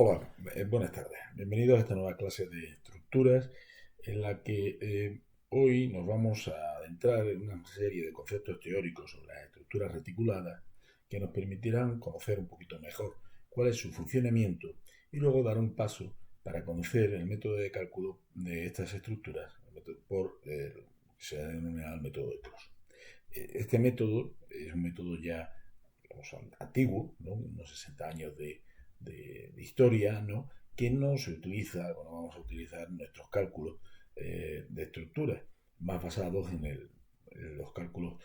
Hola, buenas tardes. Bienvenidos a esta nueva clase de estructuras en la que hoy nos vamos a adentrar en una serie de conceptos teóricos sobre las estructuras reticuladas que nos permitirán conocer un poquito mejor cuál es su funcionamiento y luego dar un paso para conocer el método de cálculo de estas estructuras se denomina el método de Clos. Este método es un método ya, digamos, antiguo, ¿no? Unos 60 años de historia, ¿no? Que no se utiliza cuando vamos a utilizar nuestros cálculos de estructuras, más basados en los cálculos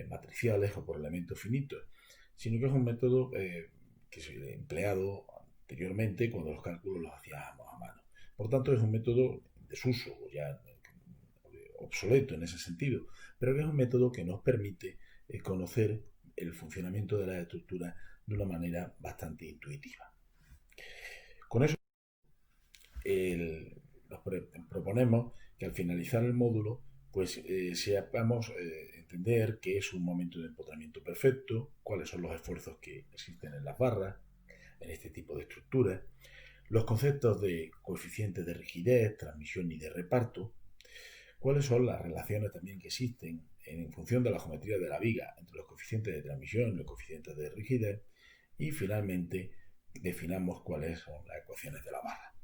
matriciales o por elementos finitos, sino que es un método que se ha empleado anteriormente cuando los cálculos los hacíamos a mano. Por tanto, es un método en desuso, ya obsoleto en ese sentido, pero que es un método que nos permite conocer el funcionamiento de las estructuras de una manera bastante intuitiva. Con eso nos proponemos que al finalizar el módulo pues sepamos entender qué es un momento de empotramiento perfecto, cuáles son los esfuerzos que existen en las barras, en este tipo de estructuras, los conceptos de coeficientes de rigidez, transmisión y de reparto, cuáles son las relaciones también que existen en función de la geometría de la viga entre los coeficientes de transmisión y los coeficientes de rigidez, y finalmente definamos cuáles son las ecuaciones de la barra.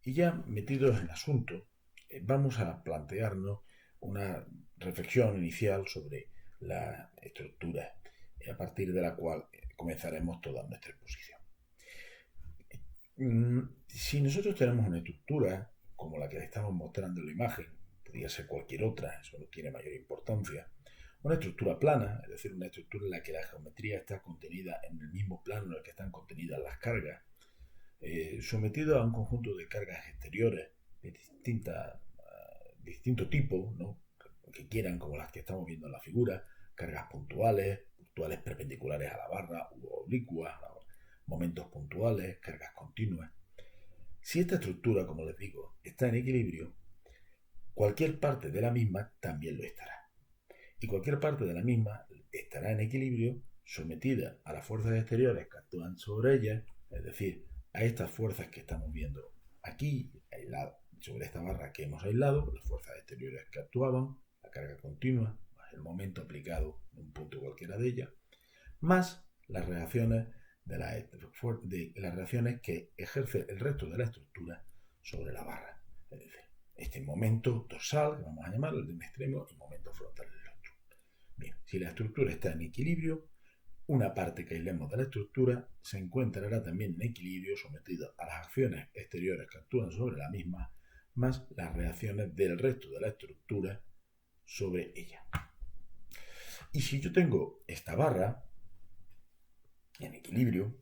Y ya metidos en el asunto, vamos a plantearnos una reflexión inicial sobre la estructura, a partir de la cual comenzaremos toda nuestra exposición. Si nosotros tenemos una estructura como la que le estamos mostrando en la imagen, podría ser cualquier otra, eso no tiene mayor importancia, una estructura plana, es decir, una estructura en la que la geometría está contenida en el mismo plano en el que están contenidas las cargas, sometido a un conjunto de cargas exteriores de distinto tipo, ¿no? Que quieran, como las que estamos viendo en la figura, cargas puntuales perpendiculares a la barra u oblicuas, momentos puntuales, cargas continuas. Si esta estructura, como les digo, está en equilibrio, cualquier parte de la misma también lo estará. Y cualquier parte de la misma estará en equilibrio sometida a las fuerzas exteriores que actúan sobre ella, es decir, a estas fuerzas que estamos viendo aquí, aislado, sobre esta barra que hemos aislado, las fuerzas exteriores que actuaban, la carga continua, más el momento aplicado en un punto cualquiera de ellas, más las reacciones las reacciones que ejerce el resto de la estructura sobre la barra. Es decir, este momento dorsal, que vamos a llamarlo, el de un extremo, y momento frontal del otro. Bien, si la estructura está en equilibrio, una parte que aislemos de la estructura se encontrará también en equilibrio sometido a las acciones exteriores que actúan sobre la misma, más las reacciones del resto de la estructura sobre ella. Y si yo tengo esta barra en equilibrio,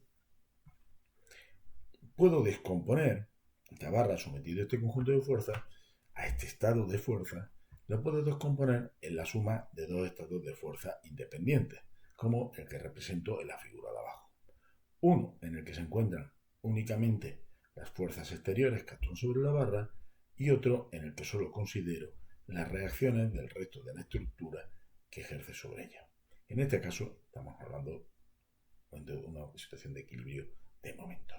puedo descomponer esta barra sometida a este conjunto de fuerzas, a este estado de fuerza, lo puedo descomponer en la suma de dos estados de fuerza independientes, como el que represento en la figura de abajo. Uno en el que se encuentran únicamente las fuerzas exteriores que actúan sobre la barra y otro en el que solo considero las reacciones del resto de la estructura que ejerce sobre ella. En este caso estamos hablando de una situación de equilibrio de momentos.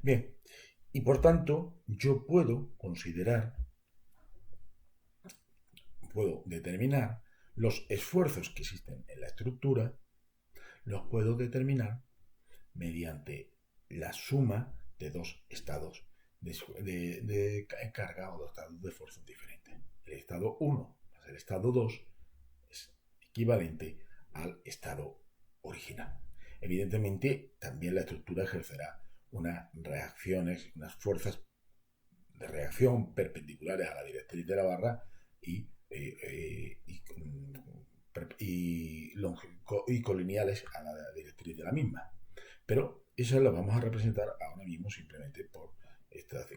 Bien, y por tanto yo puedo determinar los esfuerzos que existen en la estructura, los puedo determinar mediante la suma de dos estados de carga o dos estados de fuerza diferentes. El estado 1 más el estado 2 es equivalente al estado original. Evidentemente, también la estructura ejercerá unas reacciones, unas fuerzas de reacción perpendiculares a la directriz de la barra y colineales a la directriz de la misma. Pero eso lo vamos a representar ahora mismo simplemente por estos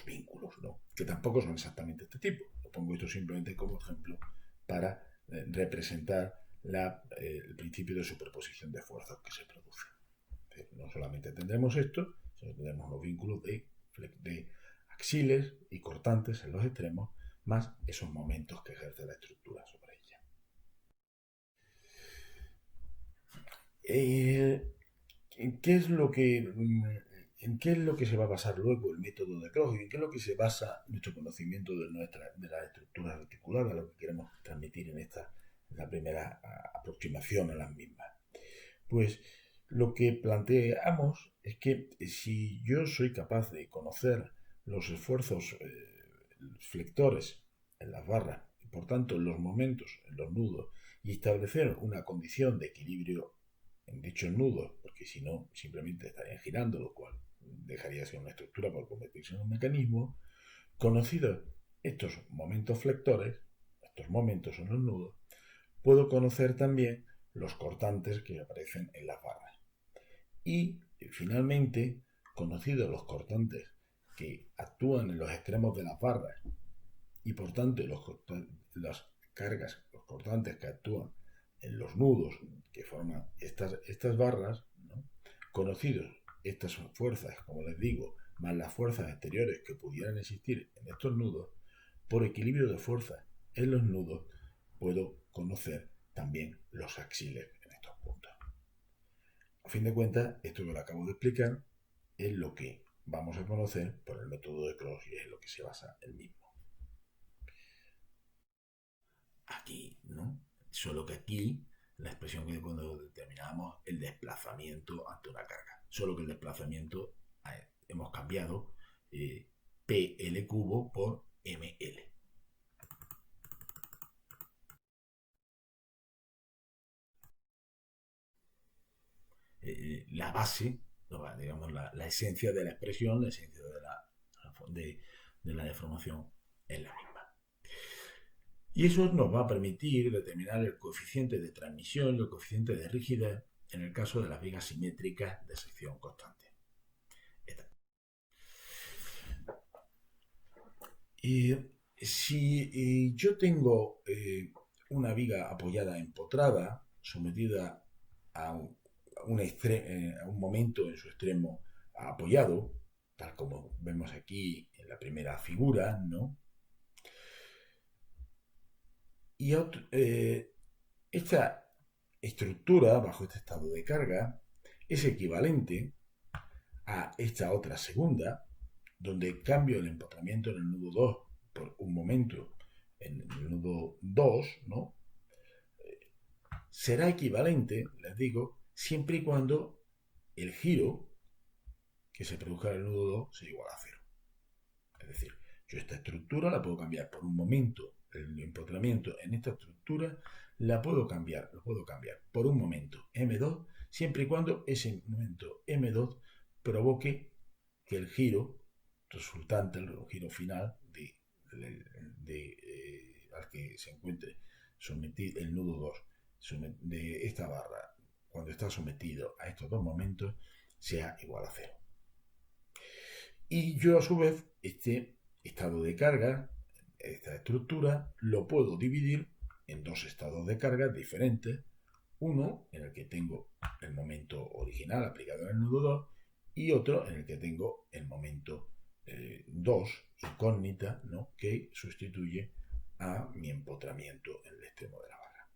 vínculos, ¿no? Que tampoco son exactamente este tipo. Lo pongo esto simplemente como ejemplo para representar el principio de superposición de fuerzas que se produce. No solamente tendremos esto, sino tendremos los vínculos de axiles y cortantes en los extremos, más esos momentos que ejerce la estructura sobre ella. Eh, ¿En qué es lo que se va a basar luego el método de Krogh? ¿En qué es lo que se basa nuestro conocimiento de las estructuras articulares, lo que queremos transmitir en la primera aproximación a las mismas? Pues lo que planteamos es que si yo soy capaz de conocer los esfuerzos flectores en las barras y por tanto en los momentos, en los nudos, y establecer una condición de equilibrio en dichos nudos, porque si no simplemente estarían girando, lo cual dejaría de ser una estructura por convertirse en un mecanismo, conocidos estos momentos flectores, estos momentos en los nudos, puedo conocer también los cortantes que aparecen en las barras. Y finalmente, conocidos los cortantes que actúan en los extremos de las barras y por tanto las cargas, los cortantes que actúan en los nudos que forman estas barras, ¿no? Conocidos estas fuerzas, como les digo, más las fuerzas exteriores que pudieran existir en estos nudos, por equilibrio de fuerzas en los nudos, puedo conocer también los axiles en estos puntos. A fin de cuentas, esto que lo acabo de explicar es lo que vamos a conocer por el método de Krogh y es en lo que se basa el mismo. Aquí, ¿no? Solo que aquí la expresión que cuando determinamos el desplazamiento ante una carga. Solo que el desplazamiento hemos cambiado PL cubo por ML. La base, digamos, la esencia de la expresión, la esencia de la deformación es la misma. Y eso nos va a permitir determinar el coeficiente de transmisión y el coeficiente de rigidez en el caso de las vigas simétricas de sección constante. Si yo tengo una viga apoyada empotrada, sometida a a un momento en su extremo apoyado, tal como vemos aquí en la primera figura, ¿no? Y esta estructura, bajo este estado de carga, es equivalente a esta otra segunda, donde cambio el empotramiento en el nudo 2 por un momento en el nudo 2, ¿no? Será equivalente, les digo, siempre y cuando el giro que se produzca en el nudo 2 sea igual a 0. Es decir, yo esta estructura la puedo cambiar por un momento, el empotramiento en esta estructura lo puedo cambiar por un momento M2, siempre y cuando ese momento M2 provoque que el giro resultante, el giro final al que se encuentre sometido el nudo 2 de esta barra, cuando está sometido a estos dos momentos, sea igual a 0. Y yo a su vez, este estado de carga, esta estructura, lo puedo dividir en dos estados de carga diferentes. Uno en el que tengo el momento original aplicado en el nudo 2 y otro en el que tengo el momento 2, incógnita, ¿no? Que sustituye a mi empotramiento en el extremo de la barra.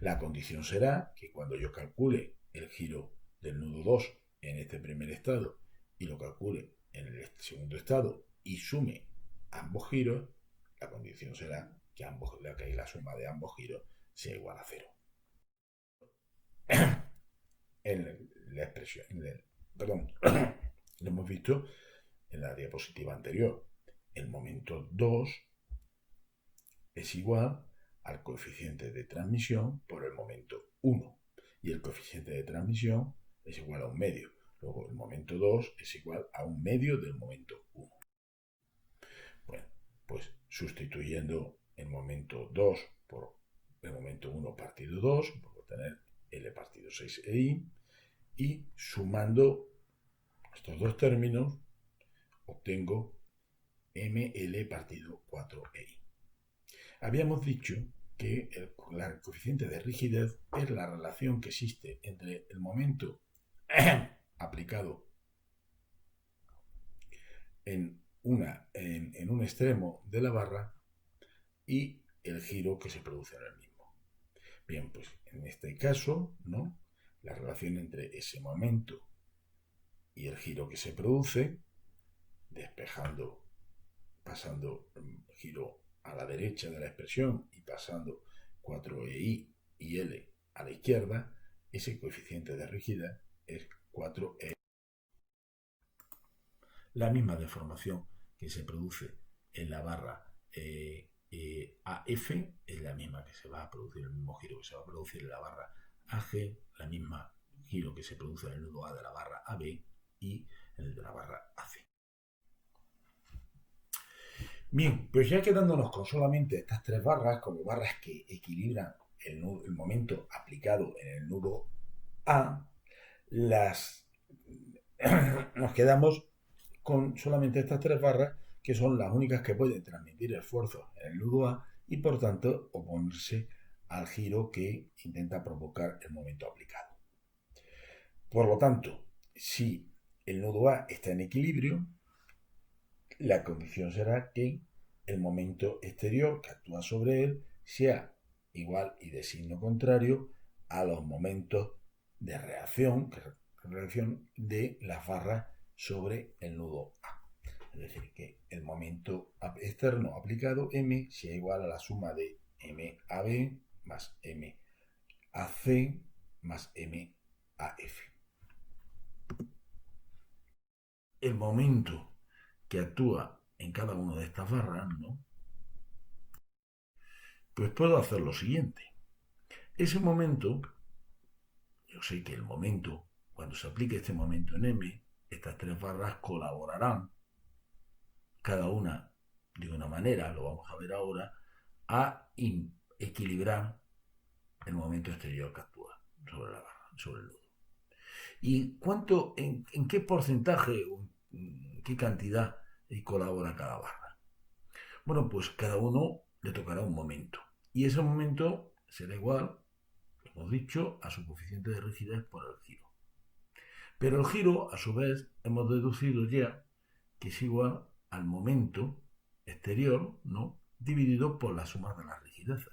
La condición será que cuando yo calcule el giro del nudo 2 en este primer estado y lo calcule en el segundo estado y sume ambos giros, la condición será que la suma de ambos giros sea igual a 0. En la expresión, perdón, lo hemos visto en la diapositiva anterior. El momento 2 es igual al coeficiente de transmisión por el momento 1 y el coeficiente de transmisión es igual a un medio. Luego el momento 2 es igual a un medio del momento 1. Bueno, pues sustituyendo el momento 2 por el momento 1 partido 2, por obtener L partido 6EI, y sumando estos dos términos obtengo ML partido 4EI. Habíamos dicho que el coeficiente de rigidez es la relación que existe entre el momento aplicado en un extremo de la barra y el giro que se produce en el mismo. Bien, pues en este caso, ¿no? la relación entre ese momento y el giro que se produce, despejando, pasando el giro a la derecha de la expresión y pasando 4EI y L a la izquierda, ese coeficiente de rigidez es 4E. La misma deformación que se produce en la barra AF es la misma que se va a producir, el mismo giro que se va a producir en la barra AG, la misma giro que se produce en el nudo A de la barra AB y en el de la barra AC. Bien, pues ya quedándonos con solamente estas tres barras como barras que equilibran el momento aplicado en el nudo A, nos quedamos con solamente estas tres barras que son las únicas que pueden transmitir esfuerzo en el nudo A y por tanto oponerse al giro que intenta provocar el momento aplicado. Por lo tanto, si el nudo A está en equilibrio, la condición será que el momento exterior que actúa sobre él sea igual y de signo contrario a los momentos de reacción de las barras sobre el nudo A. Es decir, que el momento externo aplicado M sea igual a la suma de MAB más MAC más MAF. El momento que actúa en cada una de estas barras, ¿no? Pues puedo hacer lo siguiente. Ese momento, yo sé que el momento, cuando se aplique este momento en M, estas tres barras colaborarán, cada una de una manera, lo vamos a ver ahora, a equilibrar el momento exterior que actúa sobre la barra, sobre el nudo. ¿Y en qué porcentaje o en qué cantidad colabora cada barra? Bueno, pues cada uno le tocará un momento. Y ese momento será igual, hemos dicho, a su coeficiente de rigidez por el giro. Pero el giro, a su vez, hemos deducido ya que es igual al momento exterior, ¿no?, dividido por la suma de las rigideces.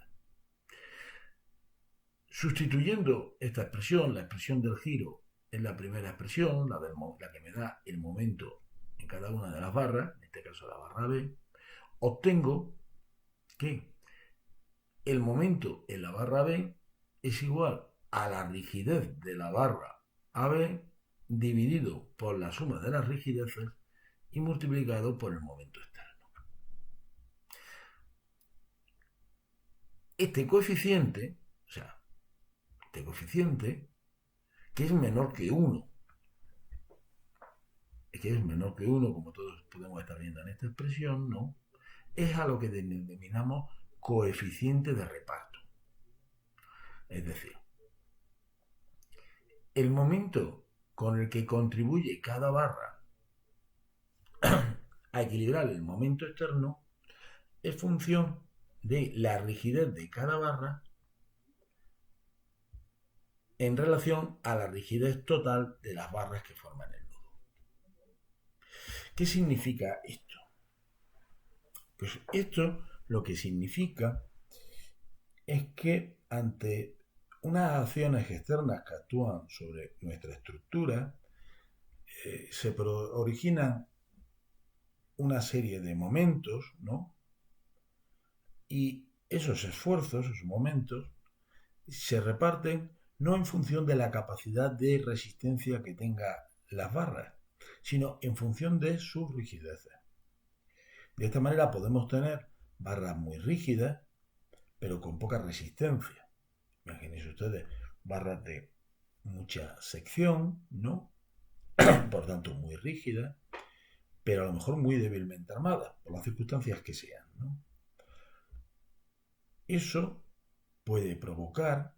Sustituyendo esta expresión, la expresión del giro, en la primera expresión, la que me da el momento en cada una de las barras, en este caso la barra B, obtengo que el momento en la barra B es igual a la rigidez de la barra AB dividido por la suma de las rigideces y multiplicado por el momento externo. Este coeficiente, que es menor que 1, como todos podemos estar viendo en esta expresión, ¿no?, es a lo que denominamos coeficiente de reparto. Es decir, el momento con el que contribuye cada barra a equilibrar el momento externo es función de la rigidez de cada barra en relación a la rigidez total de las barras que forman el nudo. ¿Qué significa esto? Pues esto lo que significa es que ante unas acciones externas que actúan sobre nuestra estructura, se originan una serie de momentos, ¿no? Y esos esfuerzos, esos momentos, se reparten no en función de la capacidad de resistencia que tenga las barras, sino en función de sus rigideces. De esta manera podemos tener barras muy rígidas, pero con poca resistencia. Imagínense ustedes barras de mucha sección, ¿no? Por tanto, muy rígidas, pero a lo mejor muy débilmente armadas, por las circunstancias que sean, ¿no? Eso puede provocar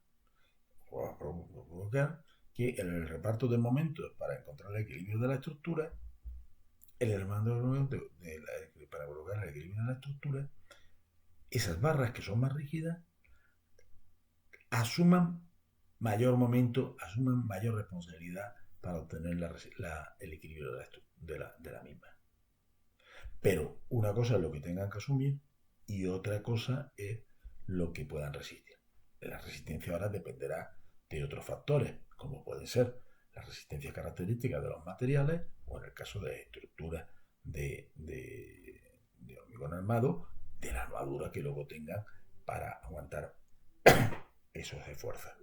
que en el reparto de momentos para encontrar el equilibrio de la estructura, para provocar el equilibrio de la estructura, esas barras que son más rígidas asuman mayor momento, asuman mayor responsabilidad para obtener el equilibrio de la misma. Pero una cosa es lo que tengan que asumir y otra cosa es lo que puedan resistir. La resistencia ahora dependerá de otros factores, como pueden ser las resistencias características de los materiales o en el caso de estructuras de hormigón armado, de la armadura que luego tengan para aguantar esos esfuerzos.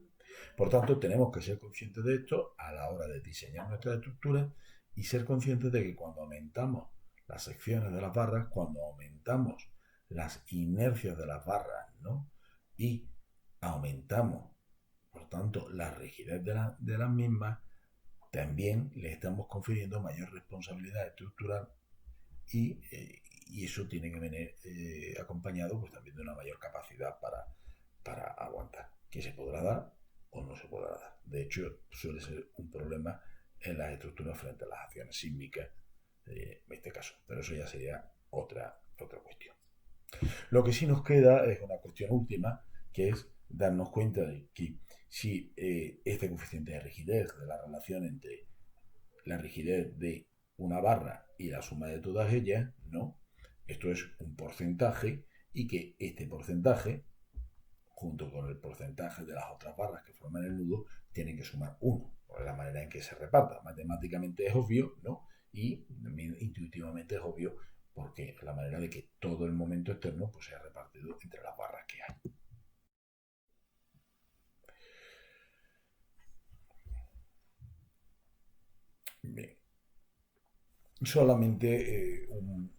Por tanto, tenemos que ser conscientes de esto a la hora de diseñar nuestras estructuras y ser conscientes de que cuando aumentamos las secciones de las barras, cuando aumentamos las inercias de las barras, ¿no? Y aumentamos, por tanto, la rigidez de las mismas, también le estamos confiriendo mayor responsabilidad estructural y eso tiene que venir acompañado pues también de una mayor capacidad para aguantar, que se podrá dar o no se podrá dar. De hecho, suele ser un problema en las estructuras frente a las acciones sísmicas en este caso, pero eso ya sería otra cuestión. Lo que sí nos queda es una cuestión última, que es darnos cuenta de que si este coeficiente de rigidez, de la relación entre la rigidez de una barra y la suma de todas ellas, no. Esto es un porcentaje y que este porcentaje, junto con el porcentaje de las otras barras que forman el nudo, tienen que sumar 1, por la manera en que se reparta. Matemáticamente es obvio, ¿no? Y intuitivamente es obvio porque es la manera de que todo el momento externo pues, sea repartido entre las barras que hay. Bien. Solamente un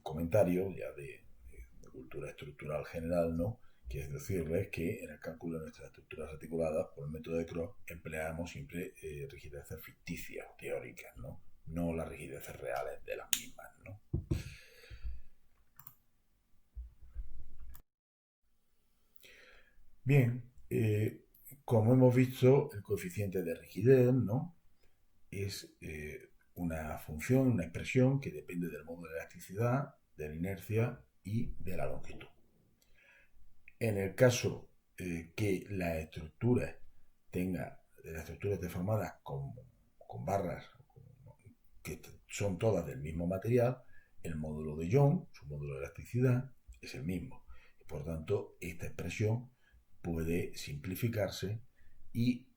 comentario ya de cultura estructural general, ¿no? Que es decirles que en el cálculo de nuestras estructuras articuladas, por el método de Cross, empleamos siempre rigideces ficticias, teóricas, ¿no? No las rigideces reales de las mismas, ¿no? Bien, como hemos visto, el coeficiente de rigidez, ¿no? Es una función, una expresión que depende del modo de elasticidad, de la inercia y de la longitud. En el caso que las estructuras esté formadas con barras que son todas del mismo material, el módulo de Young, su módulo de elasticidad, es el mismo. Y por tanto, esta expresión puede simplificarse y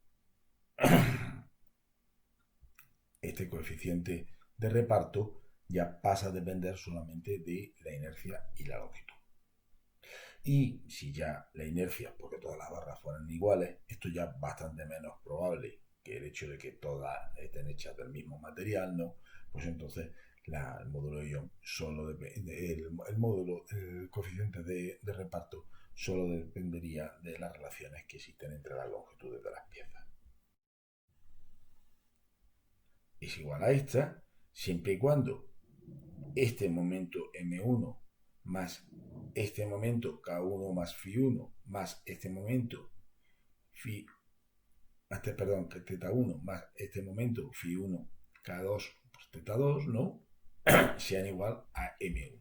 este coeficiente de reparto ya pasa a depender solamente de la inercia y la longitud. Y si ya la inercia, porque todas las barras fueran iguales, esto ya es bastante menos probable que el hecho de que todas estén hechas del mismo material, ¿no? Pues entonces el módulo de Young solo depende, el coeficiente de reparto solo dependería de las relaciones que existen entre las longitudes de las piezas. Es igual a esta, siempre y cuando este momento M1 más este momento K1 más Φ1 más este momento θ1 más este momento Φ1 K2 pues θ2, ¿no? sean igual a M1.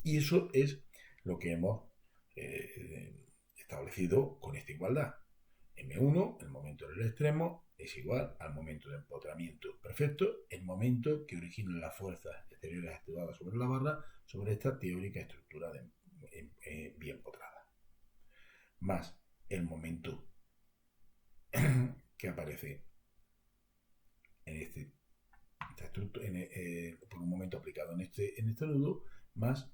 Y eso es lo que hemos establecido con esta igualdad. M1, el momento en el extremo, es igual al momento de empotramiento perfecto, el momento que origina las fuerzas exteriores activadas sobre la barra, sobre esta teórica estructura bien empotrada. Más el momento que aparece en por un momento aplicado en este nudo, más,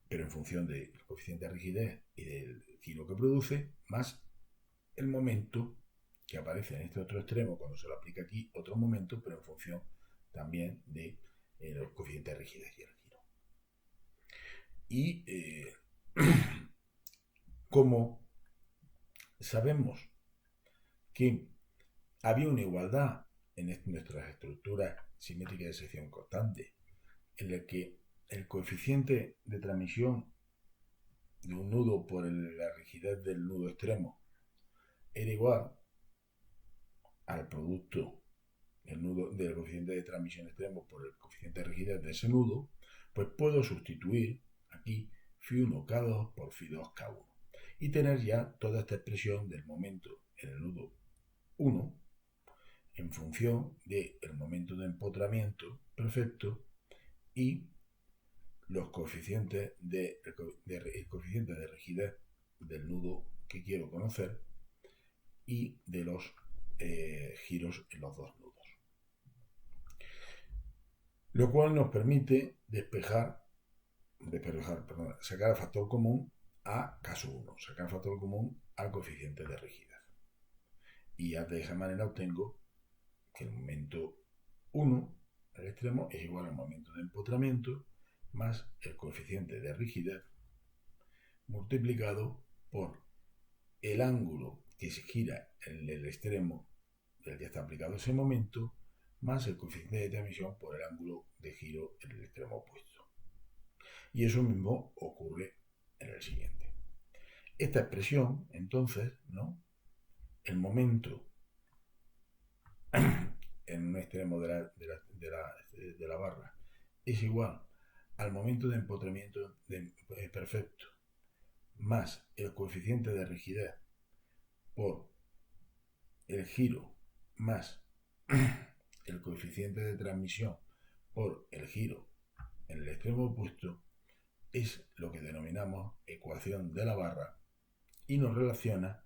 pero en función del coeficiente de rigidez y del giro que produce, más el momento que aparece en este otro extremo cuando se lo aplica aquí, otro momento, pero en función también de los coeficientes de rigidez y el giro. Y como sabemos que había una igualdad en nuestras estructuras simétricas de sección constante, en la que el coeficiente de transmisión de un nudo por la rigidez del nudo extremo era igual al producto del coeficiente de transmisión extremo por el coeficiente de rigidez de ese nudo, pues puedo sustituir aquí Φ1K2 por Φ2K1 y tener ya toda esta expresión del momento en el nudo 1 en función del momento de empotramiento perfecto y los coeficientes el coeficiente de rigidez del nudo que quiero conocer y de los giros en los dos nudos. Lo cual nos permite sacar el factor común a caso 1, sacar el factor común al coeficiente de rigidez. Y ya de esa manera obtengo que el momento 1 al extremo es igual al momento de empotramiento más el coeficiente de rigidez multiplicado por el ángulo que se gira en el extremo del que está aplicado ese momento más el coeficiente de transmisión por el ángulo de giro en el extremo opuesto. Y eso mismo ocurre en el siguiente. Esta expresión, entonces, ¿no? El momento en un extremo de la barra es igual al momento de empotramiento perfecto más el coeficiente de rigidez por el giro más el coeficiente de transmisión por el giro en el extremo opuesto, es lo que denominamos ecuación de la barra y nos relaciona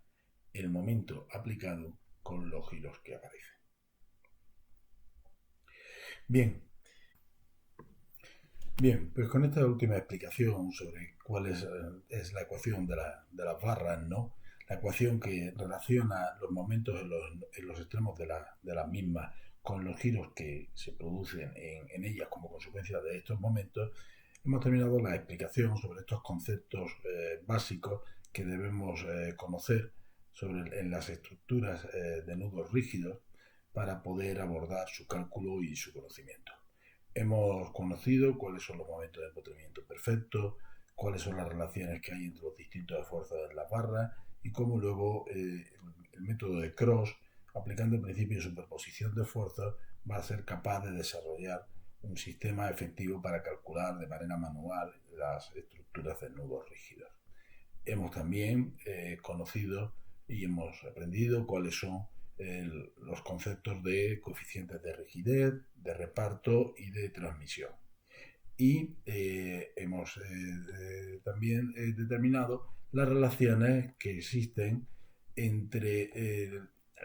el momento aplicado con los giros que aparecen. Bien, pues con esta última explicación sobre cuál es la ecuación de las barras, ¿no? La ecuación que relaciona los momentos en los extremos de las mismas con los giros que se producen en ellas como consecuencia de estos momentos, hemos terminado la explicación sobre estos conceptos básicos que debemos conocer en las estructuras de nudos rígidos para poder abordar su cálculo y su conocimiento. Hemos conocido cuáles son los momentos de empotramiento perfecto, cuáles son las relaciones que hay entre los distintos esfuerzos de las barras y cómo luego el método de Cross, aplicando el principio de superposición de fuerzas, va a ser capaz de desarrollar un sistema efectivo para calcular de manera manual las estructuras de nudos rígidos. Hemos también conocido y hemos aprendido cuáles son los conceptos de coeficientes de rigidez, de reparto y de transmisión. Y hemos también determinado las relaciones que existen entre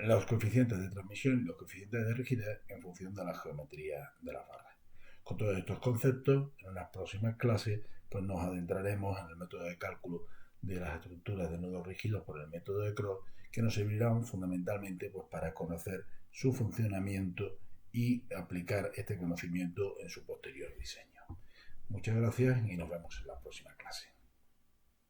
los coeficientes de transmisión y los coeficientes de rigidez en función de la geometría de las barras. Con todos estos conceptos, en las próximas clases, pues nos adentraremos en el método de cálculo de las estructuras de nudos rígidos por el método de Cross, que nos servirán fundamentalmente pues, para conocer su funcionamiento y aplicar este conocimiento en su posterior diseño. Muchas gracias y nos vemos en la próxima clase.